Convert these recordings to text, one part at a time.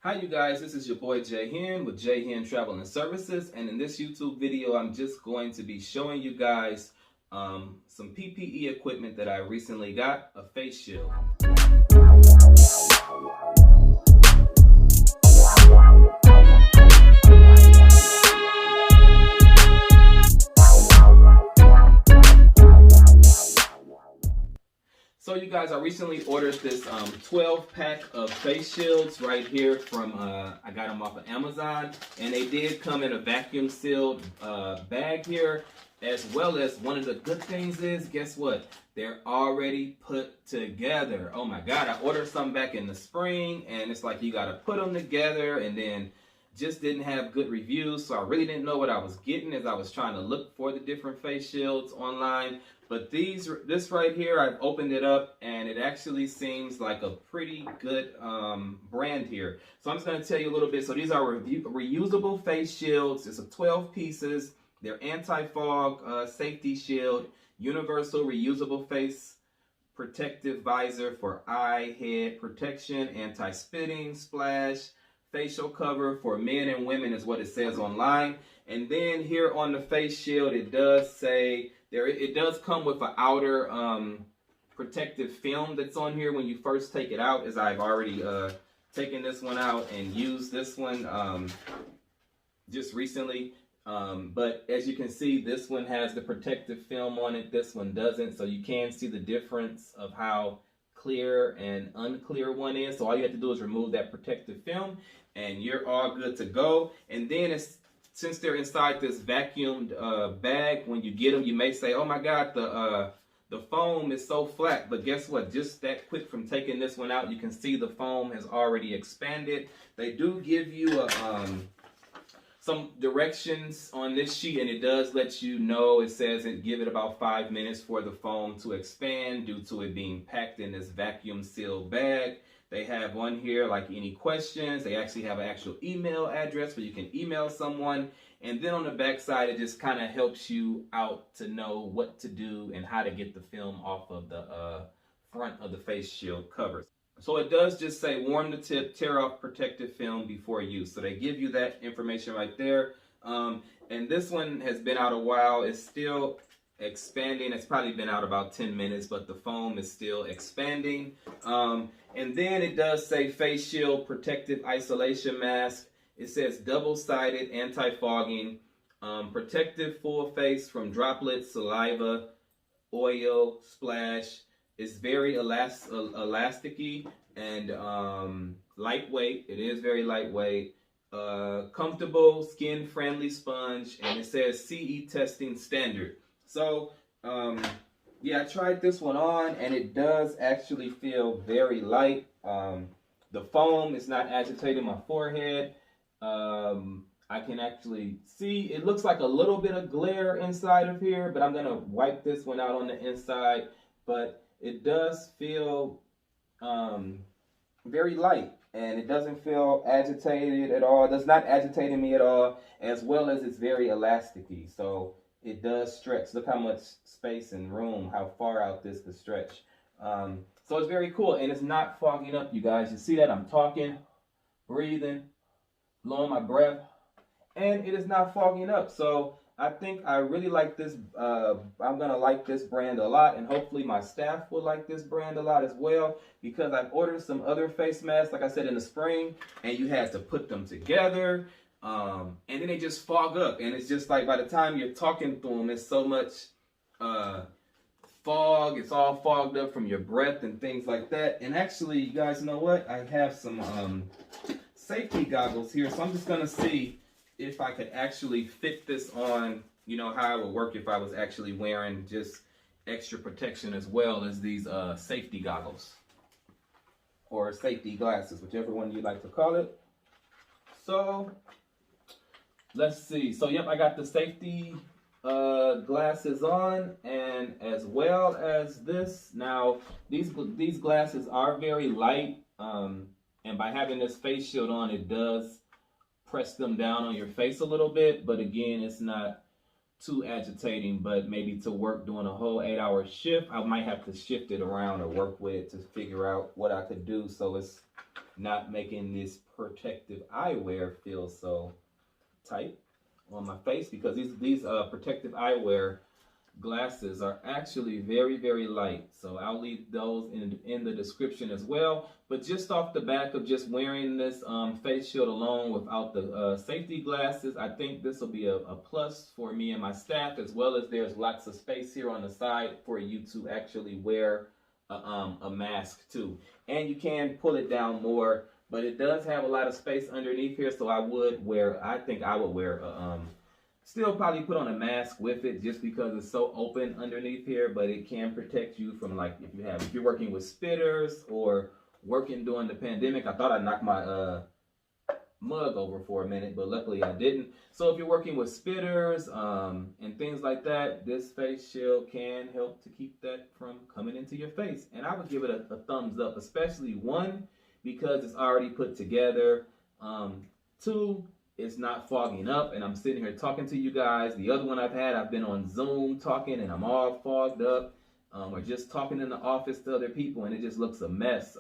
Hi you guys, this is your boy J-Hen with J-Hen Travel and Services, and in this YouTube video I'm just going to be showing you guys some PPE equipment that I recently got, a face shield. So you guys, I recently ordered this 12 pack of face shields right here from, I got them off of Amazon, and they did come in a vacuum sealed bag here, as well as one of the good things is, guess what? They're already put together. Oh my God, I ordered some back in the spring, and it's like you gotta put them together, and then just didn't have good reviews, so I really didn't know what I was getting as I was trying to look for the different face shields online. But this right here, I've opened it up and it actually seems like a pretty good brand here. So I'm just going to tell you a little bit. So these are reusable face shields. It's a 12 pieces. They're anti-fog safety shield, universal reusable face protective visor for eye, head protection, anti-spitting, splash, facial cover for men and women is what it says online. And then here on the face shield, it does say, it does come with an outer protective film that's on here when you first take it out, as I've already taken this one out and used this one just recently. But as you can see, this one has the protective film on it, this one doesn't, so you can see the difference of how clear and unclear one is. So all you have to do is remove that protective film and you're all good to go. And then since they're inside this vacuumed bag, when you get them, you may say, oh my God, the foam is so flat. But guess what? Just that quick from taking this one out, you can see the foam has already expanded. They do give you some directions on this sheet, and it does let you know. It says give it about 5 minutes for the foam to expand due to it being packed in this vacuum sealed bag. They have one here, like any questions. They actually have an actual email address where you can email someone. And then on the back side, it just kind of helps you out to know what to do and how to get the film off of the front of the face shield covers. So it does just say warm the tip, tear off protective film before use. So they give you that information right there. And this one has been out a while. It's still expanding. It's probably been out about 10 minutes, but the foam is still expanding. And then it does say face shield protective isolation mask. It says double-sided anti-fogging, protective full face from droplets, saliva, oil, splash. It's very elasticy and lightweight. It is very lightweight. Comfortable, skin-friendly sponge, and it says CE testing standard. So, yeah, I tried this one on, and it does actually feel very light. The foam is not agitating my forehead. I can actually see, it looks like a little bit of glare inside of here, but I'm going to wipe this one out on the inside. But it does feel very light, and it doesn't feel agitated at all. It does not agitate me at all, as well as it's very elasticy. So it does stretch. Look how much space and room, how far out this could stretch. So it's very cool, and it's not fogging up, you guys. You see that I'm talking, breathing, blowing my breath, and it is not fogging up. So I think I really like this. I'm going to like this brand a lot, and hopefully my staff will like this brand a lot as well, because I've ordered some other face masks, like I said, in the spring, and you had to put them together, and then they just fog up, and it's just like by the time you're talking through them, it's so much fog. It's all fogged up from your breath and things like that. And actually, you guys know what? I have some safety goggles here, so I'm just going to see if I could actually fit this on, you know, how it would work if I was actually wearing just extra protection as well as these safety goggles or safety glasses, whichever one you like to call it. So let's see. So yep, I got the safety glasses on, and as well as this. Now these glasses are very light, and by having this face shield on, it does press them down on your face a little bit, but again, it's not too agitating, but maybe to work doing a whole 8-hour shift, I might have to shift it around or work with it to figure out what I could do so it's not making this protective eyewear feel so tight on my face, because these protective eyewear glasses are actually very, very light. So I'll leave those in the description as well. But just off the back of just wearing this face shield alone without the safety glasses, I think this will be a plus for me and my staff, as well as there's lots of space here on the side for you to actually wear a mask too. And you can pull it down more, but it does have a lot of space underneath here, so I think I would wear still probably put on a mask with it, just because it's so open underneath here, but it can protect you from, like, if you're working with spitters or working during the pandemic. I thought I knocked my mug over for a minute, but luckily I didn't. So if you're working with spitters and things like that, this face shield can help to keep that from coming into your face. And I would give it a thumbs up, especially one, because it's already put together. Two, it's not fogging up, and I'm sitting here talking to you guys. The other one I've been on Zoom talking, and I'm all fogged up, or just talking in the office to other people, and it just looks a mess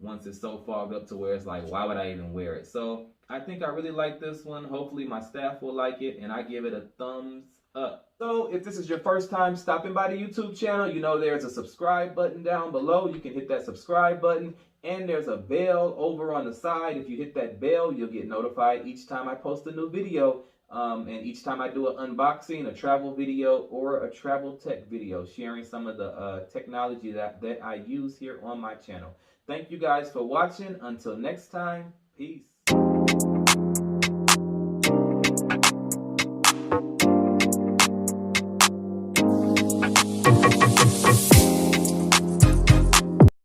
once it's so fogged up to where it's like, why would I even wear it? So I think I really like this one. Hopefully my staff will like it, and I give it a thumbs up. So if this is your first time stopping by the YouTube channel, you know there's a subscribe button down below. You can hit that subscribe button. And there's a bell over on the side. If you hit that bell, you'll get notified each time I post a new video. And each time I do an unboxing, a travel video, or a travel tech video, sharing some of the technology that I use here on my channel. Thank you guys for watching. Until next time, peace.